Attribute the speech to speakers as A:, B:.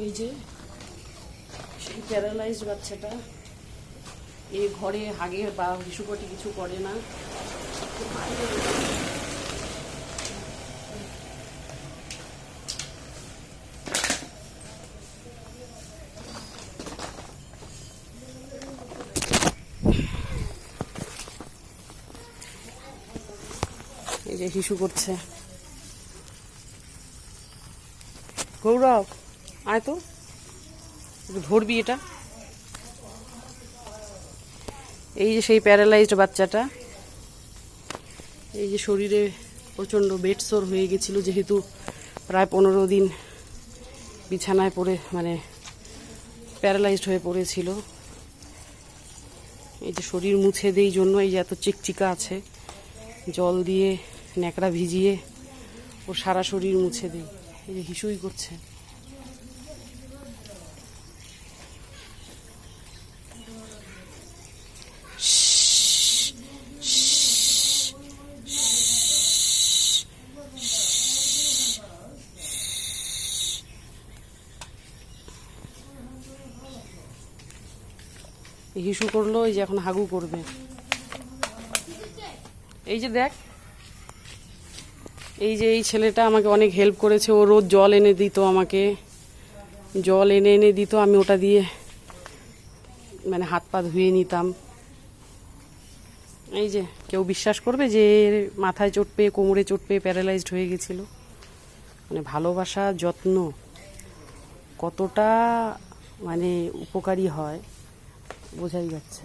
A: এই যে সেই প্যারালাইজড বাচ্চাটা, এই ঘরে হাগে বা হিসুকটি কিছু করে না। এই যে হিসু করছে। গৌরব আয় তো, ধরবি এটা। এই যে সেই প্যারালাইজড বাচ্চাটা, এই যে শরীরে প্রচণ্ড বেডসোর হয়ে গেছিল, যেহেতু প্রায় 15 দিন বিছানায় পড়ে মানে প্যারালাইজড হয়ে পড়েছিল। এই যে শরীর মুছে দেই জন্য এই যে এত চিকচিকা আছে, জল দিয়ে ন্যাকড়া ভিজিয়ে ওর সারা শরীর মুছে দিই। এই যে হিসুই করছে। হিসু করলো, এই যে এখন হাগু করবে। এই যে দেখ, এই যে এই ছেলেটা আমাকে অনেক হেল্প করেছে। ও রোজ জল এনে দিত, আমাকে জল এনে এনে দিত, আমি ওটা দিয়ে মানে হাত পা ধুয়ে নিতাম। এই যে কেউ বিশ্বাস করবে যে মাথায় চোট পেয়ে কোমরে চোট পেয়ে প্যারালাইজড হয়ে গেছিল? মানে ভালোবাসা যত্ন কতটা মানে উপকারী হয় বোঝাই যাচ্ছে।